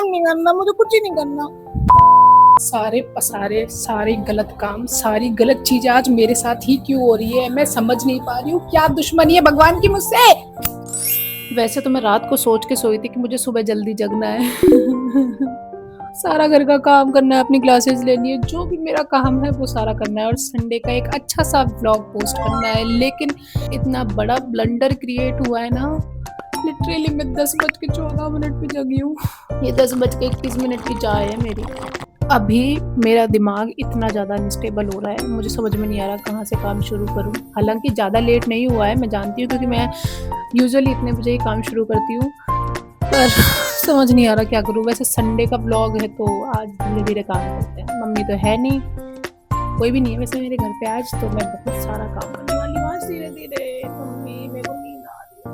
काम नहीं करना, मुझे कुछ ही नहीं करना। सारे पसारे, सारे गलत काम, सारी गलत चीजें आज मेरे साथ ही क्यों हो रही है? मैं समझ नहीं पा रही हूँ, क्या दुश्मनी है भगवान की मुझसे। वैसे तो मैं रात को सोच के सोई थी कि मुझे सुबह जल्दी जगना है। सारा घर का काम करना है, अपनी क्लासेस लेनी है, जो भी मेरा काम है वो सारा करना है और संडे का एक अच्छा सा व्लॉग पोस्ट करना है। लेकिन इतना बड़ा ब्लंडर क्रिएट हुआ है ना, लिटरली मैं 10:14 पे जगी हूँ। ये 10:31 की चाय है मेरी। अभी मेरा दिमाग इतना ज़्यादा अनस्टेबल हो रहा है, मुझे समझ में नहीं आ रहा कहाँ से काम शुरू करूँ। हालांकि ज़्यादा लेट नहीं हुआ है, मैं जानती हूँ, क्योंकि मैं यूजुअली इतने बजे ही काम शुरू करती हूँ, पर समझ नहीं आ रहा क्या करूँ। वैसे संडे का व्लॉग है तो आज धीरे धीरे काम करते हैं। मम्मी तो है नहीं, कोई भी नहीं है वैसे मेरे घर पे आज, तो मैं बहुत सारा काम करने वाली हूँ आज धीरे धीरे। मम्मी, मेरे को नींद आ रही है।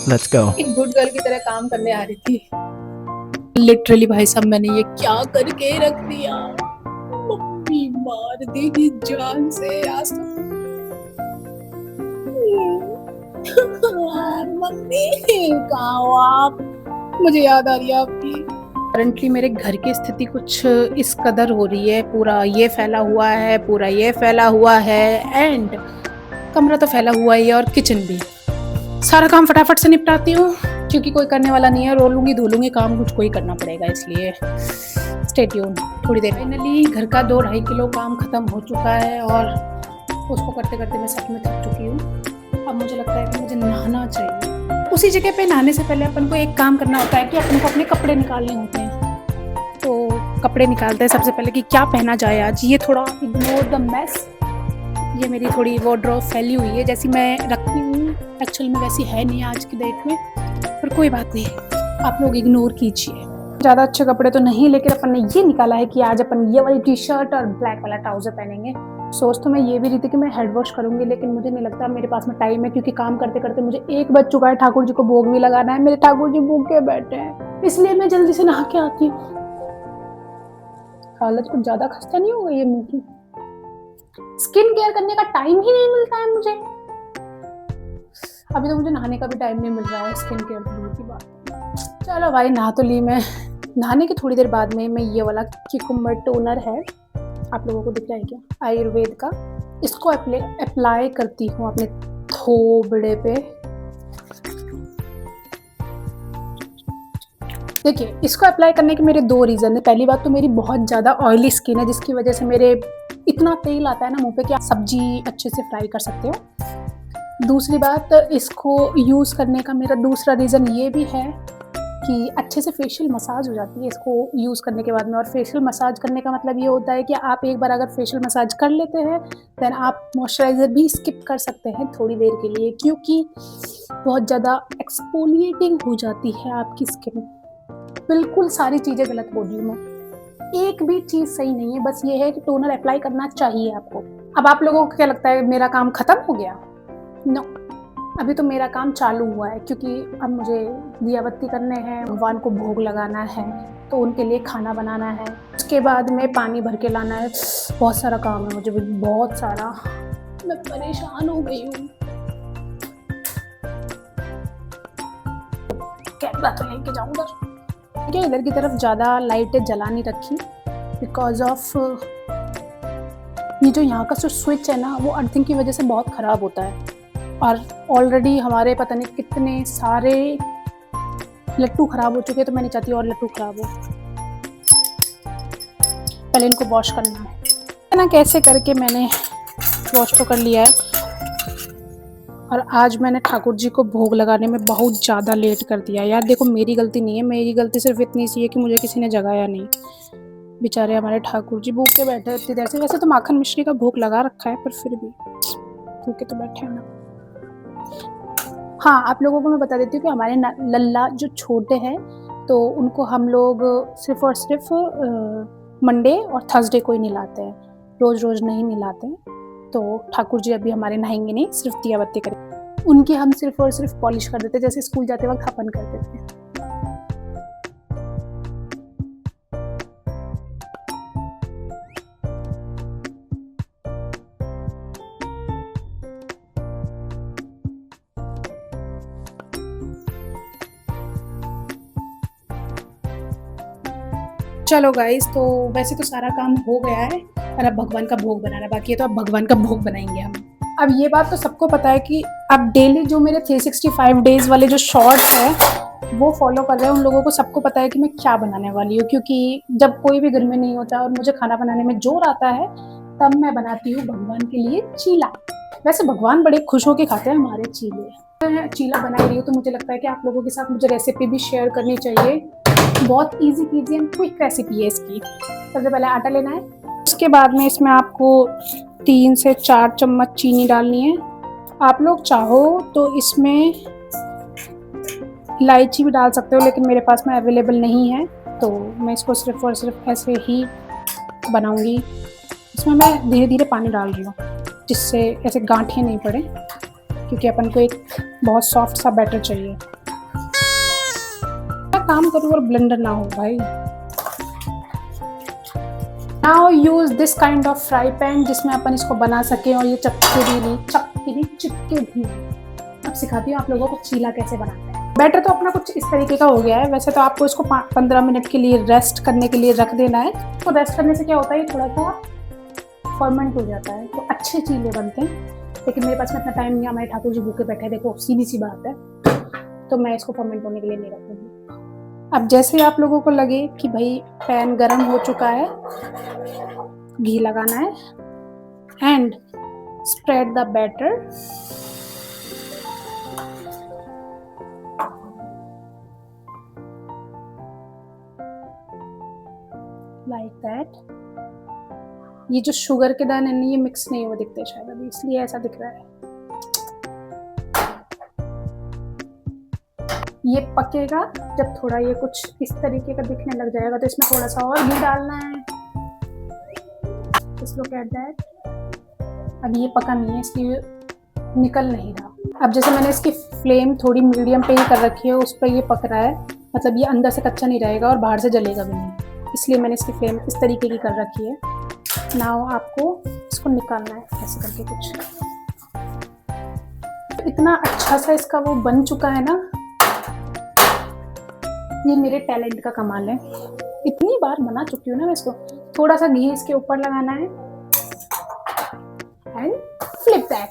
Let's go. एक गुड गर्ल की तरह काम करने आ रही थी। लिटरली भाई साहब, मैंने ये क्या करके रख दिया। मम्मी मार देगी जान से आज तो। मम्मी कहाँ हो आप? मुझे याद आ रही है आपकी। करंटली मेरे घर की स्थिति कुछ इस कदर हो रही है, पूरा ये फैला हुआ है, पूरा ये फैला हुआ है, एंड कमरा तो फैला हुआ ही है और किचन भी। सारा काम फटाफट से निपटाती हूँ क्योंकि कोई करने वाला नहीं है। रोलूंगी धोलूंगी, काम कुछ कोई करना पड़ेगा, इसलिए स्टे ट्यून। थोड़ी देर। फाइनली घर का 2-2.5 किलो काम खत्म हो चुका है और उसको करते करते मैं सच में थक चुकी हूँ। अब मुझे लगता है कि मुझे नहाना चाहिए। उसी जगह पे नहाने से पहले अपन को एक काम करना होता है कि अपन को अपने कपड़े निकालने होते हैं। तो कपड़े निकालते हैं सबसे पहले कि क्या पहना जाए आज। ये थोड़ा इग्नोर द मेस, ये मेरी थोड़ी वार्डरोब फैली हुई है, जैसी मैं रखती हूँ एक्चुअल में वैसी है नहीं आज की डेट में, पर कोई बात नहीं, आप लोग इग्नोर कीजिए। ज़्यादा अच्छे कपड़े तो नहीं, लेकिन अपन ने ये निकाला है कि आज अपन ये वाली टी शर्ट और ब्लैक वाला ट्राउजर पहनेंगे। सोच तो मैं ये भी रही थी कि मैं हेड वॉश करूंगी, लेकिन मुझे नहीं लगता मेरे पास में टाइम है, क्योंकि काम करते करते मुझे 1 बज चुका है। ठाकुर जी को भोग भी लगाना है, मेरे ठाकुर जी भूखे बैठे हैं, इसलिए मैं जल्दी से नहा के आती हूँ। हालत कुछ ज़्यादा खस्ता नहीं हो गई है मुँह की? स्किन केयर करने का टाइम ही नहीं मिलता है मुझे। अभी तो मुझे नहाने का भी टाइम नहीं मिल रहा है, स्किन केयर दूर की बात। चलो भाई, नहा तो ली मैं। नहाने की थोड़ी देर बाद में मैं ये वाला क्यूकम्बर टोनर है, आप लोगों को दिख रहा है क्या, आयुर्वेद का, इसको अप्लाई करती हूँ अपने थोबड़े पे। देखिए, इसको अप्लाई करने के मेरे 2 रीज़न है। पहली बात तो मेरी बहुत ज़्यादा ऑयली स्किन है, जिसकी वजह से मेरे इतना तेल आता है ना मुंह पे कि आप सब्जी अच्छे से फ्राई कर सकते हो। दूसरी बात, इसको यूज़ करने का मेरा दूसरा रीज़न ये भी है कि अच्छे से फेशियल मसाज हो जाती है इसको यूज़ करने के बाद में। और फेशियल मसाज करने का मतलब ये होता है कि आप एक बार अगर फेशियल मसाज कर लेते हैं, देन आप मॉइस्चराइज़र भी स्किप कर सकते हैं थोड़ी देर के लिए, क्योंकि बहुत ज़्यादा एक्सफोलिएटिंग हो जाती है आपकी स्किन। बिल्कुल सारी चीज़ें गलत बोल रही हूँ मैं, एक भी चीज़ सही नहीं है, बस ये है कि टोनर अप्लाई करना चाहिए आपको। अब आप लोगों को क्या लगता है मेरा काम खत्म हो गया? नो, अभी तो मेरा काम चालू हुआ है, क्योंकि अब मुझे दिया बत्ती करने हैं, भगवान को भोग लगाना है, तो उनके लिए खाना बनाना है, उसके बाद में पानी भर के लाना है। बहुत सारा काम है मुझे, बहुत सारा। मैं परेशान हो गई हूँ। कैमरा तो लेके जाऊँ उधर, इधर की तरफ ज़्यादा लाइटें जला नहीं रखी, बिकॉज ऑफ ये जो यहाँ का जो स्विच है ना, वो अर्थिंग की वजह से बहुत ख़राब होता है। और ऑलरेडी हमारे पता नहीं कितने सारे लट्टू ख़राब हो चुके हैं, तो मैं नहीं चाहती और लट्टू ख़राब हो। पहले इनको वॉश करना है ना, कैसे करके मैंने वॉश तो कर लिया है। और आज मैंने ठाकुर जी को भोग लगाने में बहुत ज़्यादा लेट कर दिया यार। देखो, मेरी गलती नहीं है, मेरी गलती सिर्फ इतनी सी है कि मुझे किसी ने जगाया नहीं। बेचारे हमारे ठाकुर जी भूखे बैठे इतनी देर से। वैसे तो माखन मिश्री का भोग लगा रखा है, पर फिर भी भूखे तो बैठे हैं ना। हाँ, आप लोगों को मैं बता देती हूँ कि हमारे लल्ला जो छोटे हैं, तो उनको हम लोग सिर्फ और सिर्फ मंडे और थर्सडे को ही नहलाते हैं, रोज़ रोज़ नहीं नहलाते हैं। तो ठाकुर जी अभी हमारे नहाएंगे नहीं, सिर्फ दिया बत्ती करेंगे। उनकी हम सिर्फ और सिर्फ पॉलिश कर देते, जैसे स्कूल जाते वक्त अपन करते थे। चलो गाइस, तो वैसे तो सारा काम हो गया है और अब भगवान का भोग बनाना बाकी है, तो अब भगवान का भोग बनाएंगे हम। अब ये बात तो सबको पता है कि अब डेली जो मेरे 365 डेज वाले जो शॉर्ट्स है वो फॉलो कर रहे हैं, उन लोगों को सबको पता है कि मैं क्या बनाने वाली हूँ, क्योंकि जब कोई भी घर में नहीं होता और मुझे खाना बनाने में जोर आता है तब मैं बनाती हूँ भगवान के लिए चीला। वैसे भगवान बड़े खुश होकर खाते हैं हमारे चीले। मैं चीला बना रही हूँ तो मुझे लगता है कि आप लोगों के साथ मुझे रेसिपी भी शेयर करनी चाहिए। बहुत easy PG and quick recipe है इसकी। सबसे पहले आटा लेना है, उसके बाद में इसमें आपको 3 से 4 चम्मच चीनी डालनी है। आप लोग चाहो तो इसमें इलायची भी डाल सकते हो, लेकिन मेरे पास में अवेलेबल नहीं है तो मैं इसको सिर्फ और सिर्फ ऐसे ही बनाऊंगी। इसमें मैं धीरे धीरे पानी डाल रही हूँ जिससे ऐसे गांठें नहीं पड़े, क्योंकि अपन को एक बहुत सॉफ्ट सा बैटर चाहिए। काम करूँ और ब्लेंडर ना हो भाई। Now use this kind of fry pan जिसमें अपन इसको बना सके और ये चिपके भी। अब सिखाती हूँ आप लोगों को चीला कैसे बनाते हैं। बैटर तो अपना कुछ इस तरीके का हो गया है। वैसे तो आपको इसको 15 मिनट के लिए रेस्ट करने के लिए रख देना है। तो रेस्ट करने से क्या होता है, थोड़ा सा फर्मेंट हो जाता है तो अच्छे चीले बनते हैं। लेकिन मेरे पास में इतना टाइम नहीं है, हमारे ठाकुर जी भूखे बैठे हैं, देखो सीधी सी बात है, तो मैं इसको फर्मेंट होने के लिए नहीं रखूँगी। अब जैसे आप लोगों को लगे कि भाई पैन गरम हो चुका है, घी लगाना है and spread the batter like that. ये जो शुगर के दाने हैं ये मिक्स नहीं हुए दिखते शायद अभी, इसलिए ऐसा दिख रहा है। ये पकेगा जब थोड़ा ये कुछ इस तरीके का दिखने लग जाएगा तो इसमें थोड़ा सा और घी डालना है। Just look at that। अब ये पका नहीं है इसलिए निकल नहीं रहा। अब जैसे मैंने इसकी फ्लेम थोड़ी मीडियम पे ही कर रखी है, उस पर ये पक रहा है, मतलब ये अंदर से कच्चा नहीं रहेगा और बाहर से जलेगा भी नहीं, इसलिए मैंने इसकी फ्लेम इस तरीके की कर रखी है। नाउ आपको इसको निकालना है ऐसे करके कुछ। इतना अच्छा सा इसका वो बन चुका है ना, ये मेरे टैलेंट का कमाल है। इतनी बार बना चुकी हूँ ना मैं इसको। थोड़ा सा घी इसके ऊपर लगाना है एंड फ्लिप दैट।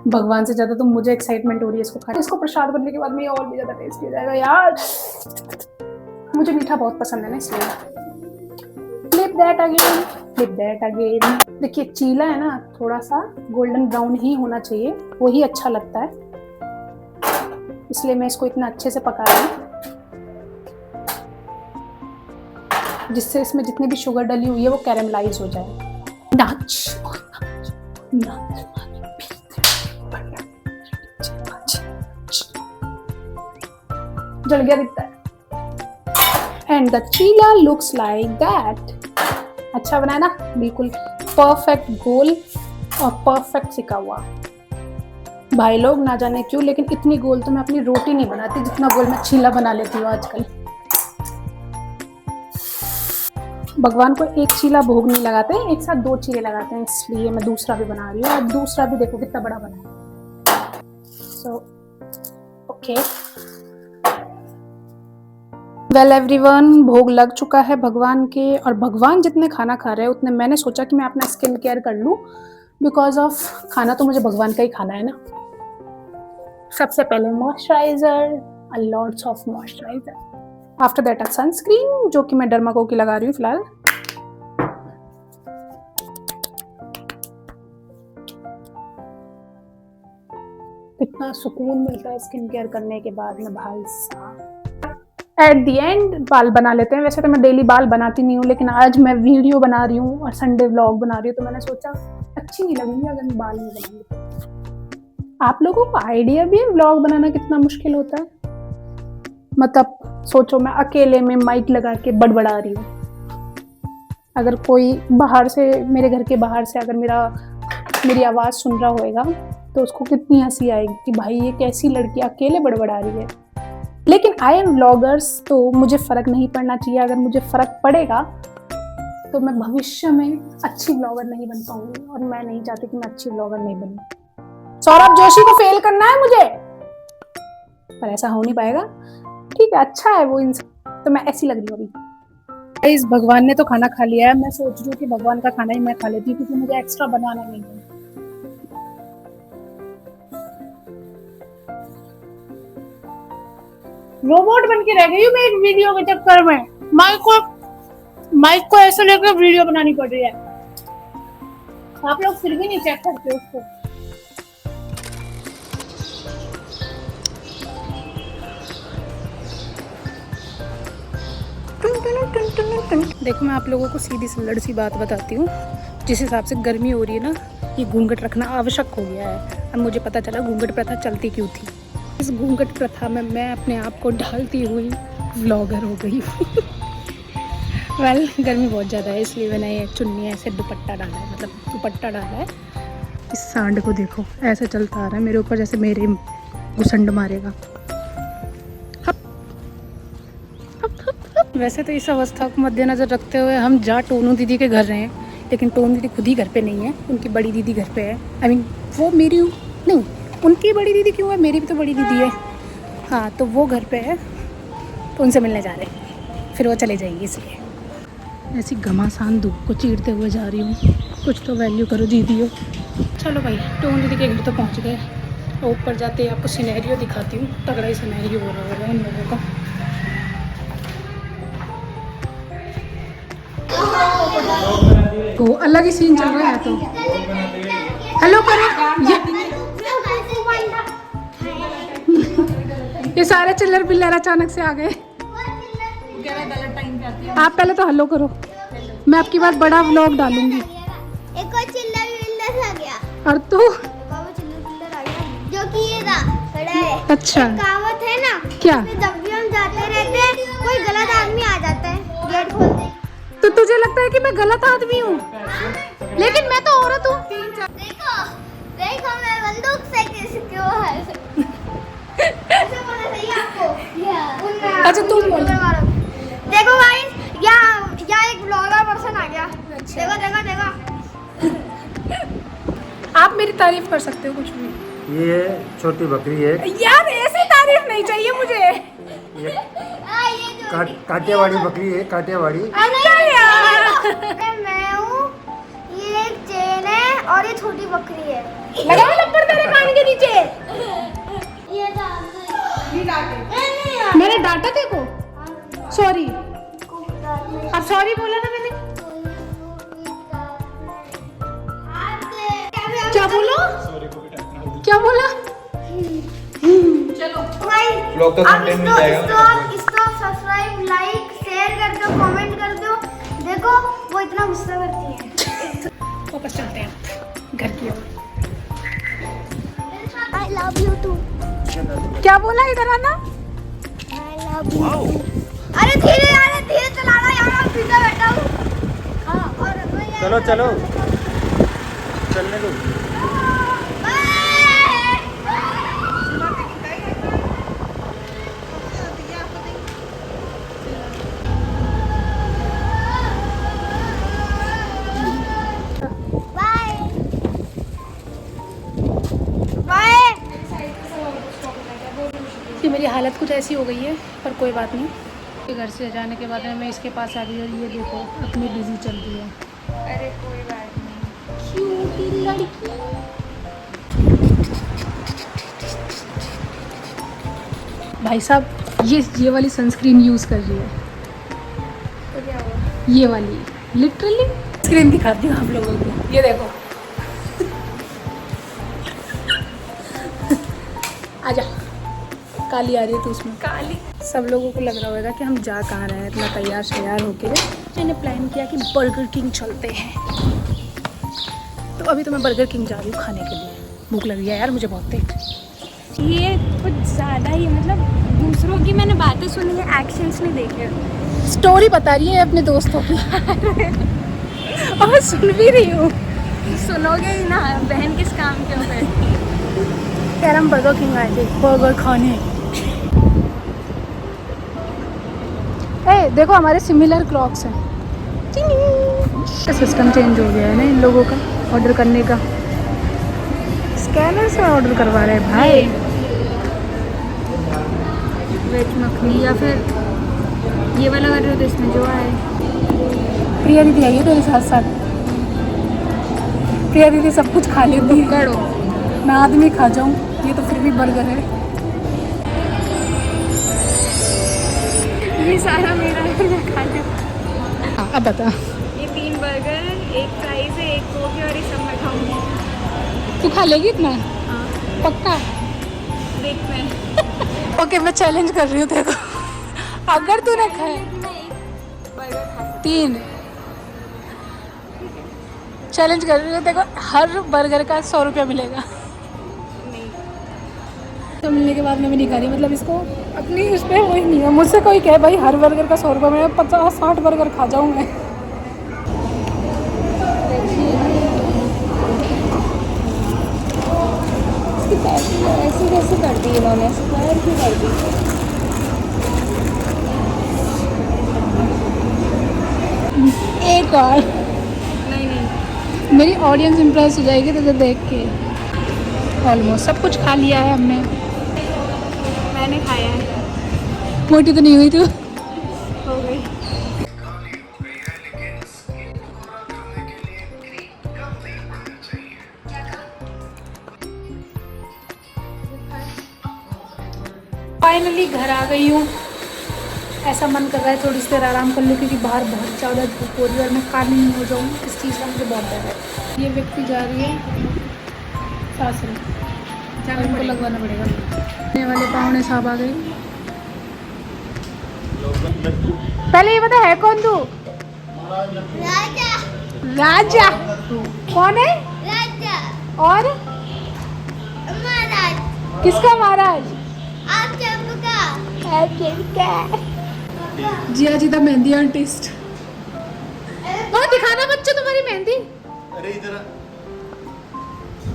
भगवान से ज्यादा तो मुझे एक्साइटमेंट हो रही है इसको खाने। इसको प्रसाद बनने के बाद में ये और भी ज्यादा टेस्टी हो जाएगा यार। मुझे मीठा बहुत पसंद है ना, इसलिए flip that again, flip that again. देखिए चीला है ना, थोड़ा सा गोल्डन ब्राउन ही होना चाहिए, वही अच्छा लगता है, इसलिए मैं इसको इतना अच्छे से पका रही हूँ जिससे इसमें जितनी भी शुगर डली हुई है वो कैरेमलाइज हो जाए। नाच जल गया दिखता है। And the chilla looks like that. अच्छा बना है ना, बिल्कुल परफेक्ट गोल और परफेक्ट सिका हुआ। भाई लोग ना जाने क्यों लेकिन इतनी गोल तो मैं अपनी रोटी नहीं बनाती जितना गोल मैं चीला बना लेती हूँ आजकल। भगवान को एक चीला भोग नहीं लगाते हैं, एक साथ 2 चीले लगाते हैं, इसलिए मैं दूसरा भी बना रही हूँ। और दूसरा भी देखो कितना बड़ा बना है। सो ओके, वेल एवरीवन, भोग लग चुका है भगवान के। और भगवान जितने खाना खा रहे हैं उतने मैंने सोचा कि मैं अपना स्किन केयर कर लूँ, बिकॉज ऑफ खाना तो मुझे भगवान का ही खाना है ना। सबसे पहले moisturiser, lots of moisturiser. After that a sunscreen जो कि मैं डर्माको की लगा रही हूँ फिलहाल। इतना सुकून मिलता है स्किन केयर करने के बाद में भाई साहब। एट दी एंड बाल बना लेते हैं। वैसे तो मैं डेली बाल बनाती नहीं हूँ, लेकिन आज मैं वीडियो बना रही हूँ और संडे व्लॉग बना रही हूँ, तो मैंने सोचा अच्छी नहीं लगेंगी अगर मैं बाल नहीं बनाऊंगी। आप लोगों को आइडिया भी है व्लॉग बनाना कितना मुश्किल होता है? मतलब सोचो मैं अकेले में माइक लगा के बड़बड़ा रही हूँ। अगर कोई बाहर से, मेरे घर के बाहर से अगर मेरी आवाज़ सुन रहा होएगा तो उसको कितनी हंसी आएगी कि भाई ये कैसी लड़की अकेले बड़बड़ा रही है। लेकिन आई एम व्लॉगर्स, तो मुझे फ़र्क नहीं पड़ना चाहिए। अगर मुझे फ़र्क पड़ेगा तो मैं भविष्य में अच्छी व्लॉगर नहीं बन पाऊंगी, और मैं नहीं चाहती कि मैं अच्छी व्लॉगर नहीं बनूं। सौरभ जोशी को फेल करना है मुझे, पर ऐसा हो नहीं पाएगा। ठीक है, अच्छा है वो इंसान, तो मैं ऐसी लग रही हूँ अभी। इस भगवान ने तो खाना खा लिया है, मैं सोच रही हूँ कि भगवान का खाना ही मैं खा लेती हूँ क्योंकि मुझे एक्स्ट्रा बनाना नहीं है। रोबोट बन के रह गई हूँ मैं एक वीडियो के चक्कर में। माइक को ऐसे लेकर वीडियो बनानी पड़ रही है। आप लोग फिर भी नहीं चेक करते उसको। देखो मैं आप लोगों को सीधी सल्लड़ सी बात बताती हूँ। जिस हिसाब से गर्मी हो रही है ना, ये घूंघट रखना आवश्यक हो गया है। अब मुझे पता चला घूंघट प्रथा चलती क्यों थी। इस घूंघट प्रथा में मैं अपने आप को ढालती हुई व्लॉगर हो गई वेल गर्मी बहुत ज़्यादा है इसलिए मैंने ये चुन्नी ऐसे दुपट्टा डाला है, मतलब दुपट्टा डाला है। इस सांड को देखो ऐसे चलता आ रहा है मेरे ऊपर जैसे मेरे घुसंड मारेगा। वैसे तो इस अवस्था को मद्देनजर रखते हुए हम जा टोनू दीदी के घर रहे हैं, लेकिन टोनू दीदी खुद ही घर पे नहीं है, उनकी बड़ी दीदी घर पे है। आई मीन वो मेरी नहीं, उनकी बड़ी दीदी क्यों है, मेरी भी तो बड़ी दीदी है। हाँ तो वो घर पे है तो उनसे मिलने जा रहे हैं, फिर वो चले जाएंगे। इसलिए ऐसी घमासान धूप को चीरते हुए जा रही हूँ। कुछ तो वैल्यू करो दीदी हो। चलो भाई टोनू दीदी के घर तो पहुँच गए। ऊपर जाते ही आपको सिनेरियो दिखाती हूँ। तगड़ा ही सिनेरियो हो रहा होगा उन लोगों का। तो अलग ही सीन चल रहा है। तो हेलो करो ये सारे चिल्लर पिल्लर अचानक से आ गए। आप पहले तो हेलो करो, मैं आपकी बात बड़ा व्लॉग डालूंगी। एक और चिल्लर विल्लर आ गया और तू जो कि ये खड़ा है। अच्छा कहावत है ना, क्या? जब भी हम जाते रहते हैं कोई गलत आदमी आ जाता है गेट खोलते। तो तुझे लगता है कि मैं गलत आदमी हूँ? लेकिन मैं तो औरत हूँ। देखो देखो मैं बंदूक से क्यों है ऐसे बोलना चाहिए आपको। अच्छा तुम बोल। देखो गाइस यहाँ एक ब्लॉगर पर्सन आ गया। देखो देखो देखो आप मेरी तारीफ कर सकते हो कुछ भी। ये छोटी बकरी है यार ऐसे तारीफ नहीं चाहिए मुझे। ये कांटे वाली बकरी है, कांटे वाली। अच्छा यार मैं हूँ, ये एक चेन है और ये छोटी बकरी है। लगाओ लपड़ तेरे कान के नीचे। ये मैंने डांटा देखो, सॉरी। अब सॉरी बोला ना मैंने। क्या बोला? क्या बोला? चलो ब्लॉग का कंटेंट मिल जाएगा। इसको सब्सक्राइब लाइक शेयर कर दो, कमेंट कर दो। देखो वो इतना गुस्सा करती है। वापस चलते हैं घर की ओर। I love you too। क्या बोला? इधर आना। I love you too। अरे धीरे चलाना यार, मैं पीछे बैठा हूँ। हाँ और चलो चलो चलने दो। कि मेरी हालत कुछ ऐसी हो गई है, पर कोई बात नहीं। घर से जाने के बाद में मैं इसके पास आ गई और ये देखो अपनी बिजी चल रही है। अरे कोई बात नहीं। क्यूटी लड़की। भाई साहब ये वाली सनस्क्रीन यूज़ कर रही है। तो क्या हुआ? ये वाली लिटरली स्क्रीन दिखाती हूँ आप लोगों को। ये देखो आजा, काली आ रही है तो उसमें काली। सब लोगों को लग रहा होगा कि हम जा कहाँ रहे हैं। इतना तैयार होके मैंने प्लान किया कि बर्गर किंग चलते हैं। तो अभी तो मैं बर्गर किंग जा रही हूँ खाने के लिए। भूख लगी है यार मुझे बहुत तेज। ये कुछ ज़्यादा ही, मतलब दूसरों की मैंने बातें सुनी है, एक्शंस नहीं देखे। स्टोरी बता रही है अपने दोस्तों की और सुन भी रही हूँ। सुनोगे ही ना, बहन किस काम के हो गए। यार हम बर्गर किंग आए थे बर्गर खाने। ए देखो हमारे सिमिलर क्रॉक्स हैं। सिस्टम चेंज हो गया है ना इन लोगों का ऑर्डर करने का। स्कैनर से ऑर्डर करवा रहे हैं भाई। वेज मखनी या फिर ये वाला कर रहे हो तो इसमें जो है प्रिया दीदी आई है तेरे साथ साथ। प्रिया दीदी सब कुछ खा लेती है, मैं आदमी खा जाऊँ, ये तो फिर भी बर्गर है। ये सारा मेरा है, मैं खा लूँ। हाँ अब बता, ये 3 बर्गर, 1 फ्राइज है, 1 कोक है और ये सब मैं खाऊंगी। तू खा लेगी इतना? हाँ पक्का? देख मैं ओके मैं चैलेंज कर रही हूँ तेरे को, अगर तूने खाया बर्गर खा 3, चैलेंज कर रही हूँ तेरे को, हर बर्गर का 100 रुपया मिलेगा। नहीं। तो मिलने के बाद मैं भी नहीं खा रही, मतलब इसको अपनी उस पर वही नहीं है। मुझसे कोई कहे भाई हर बर्गर का 100 रुपये, मैं 50-60 बर्गर खा जाऊँ मैं। ऐसी कैसे कर दी इन्होंने, स्क्वायर क्यों कर दी? एक और नहीं नहीं, मेरी ऑडियंस इम्प्रेस हो जाएगी तुझे देख के। ऑलमोस्ट सब कुछ खा लिया है हमने। मैंने खाया है। मोटी तो नहीं हुई तू? हो गई। फाइनली घर आ गई हूँ। ऐसा मन कर रहा है थोड़ी सी देर आराम कर लूँ, क्योंकि बाहर बहुत ज़्यादा धूप हो रही है और मैं काली नहीं हो जाऊँ, इस चीज़ का मुझे बहुत डर है। ये व्यक्ति जा रही है सासरे, इनको लगवाना पड़ेगा। आने वाले पाहुणे साहब आ गए। पहले ये बता है कौन तू? राजा राजा। कौन है? राजा और महाराज किसका महाराज? आप सबका जिया जी द मेहंदी आर्टिस्ट। और दिखाना बच्चों तुम्हारी मेहंदी। अरे इधर आ।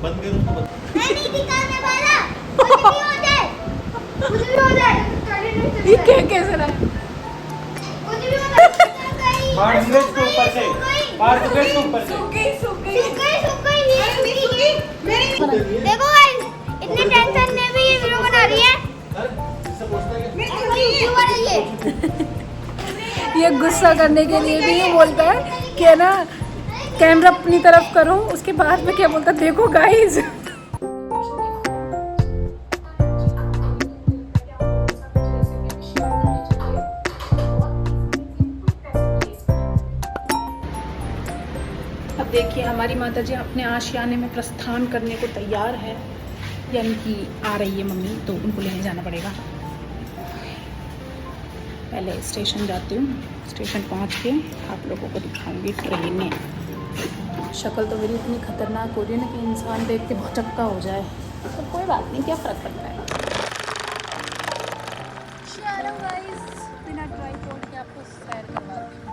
बंद करो उसको बंद। मैं नहीं दिखाने वाला, कुछ भी हो जाए, कुछ भी हो जाए, ये क्या कैसे रहा है? कुछ भी हो जाए। मार दूंगा इसको ऊपर से। मार दूंगा इसको ऊपर से। देखो गाइस, इतने टेंशन में भी ये वीडियो बना रही है। यूट्यूबर है ये। ये गुस्सा करने के लिए भी ये बोलता है कि है ना, कैमरा अपनी तरफ करो, उसके बाद में क्या बोलता है, देखो गाइस। अब देखिए हमारी माता जी अपने आशियाने में प्रस्थान करने को तैयार है, यानी कि आ रही है मम्मी, तो उनको लेने जाना पड़ेगा। पहले स्टेशन जाती हूँ, स्टेशन पहुँच के आप लोगों को दिखाऊंगी ट्रेनें। शक्ल तो मेरी इतनी खतरनाक हो रही है ना कि इंसान देख के भौचक्का हो जाए, तो कोई बात नहीं, क्या फ़र्क पड़ता है। चलो गाइस, बिना ट्राइपॉड के आपको सैर करवाती हूँ।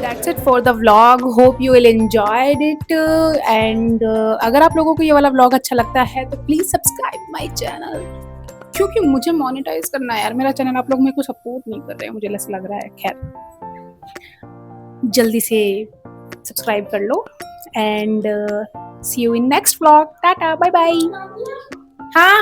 That's it for the vlog. Hope you will enjoyed it. And अगर आप लोगों को ये वाला vlog अच्छा लगता है तो प्लीज़ सब्सक्राइब माय चैनल, क्योंकि मुझे मोनेटाइज करना है यार मेरा चैनल। आप लोग मेरे को सपोर्ट नहीं कर रहे हैं, मुझे ऐसा लग रहा है। खैर जल्दी से सब्सक्राइब कर लो and see you in next vlog. Tata bye bye. हाँ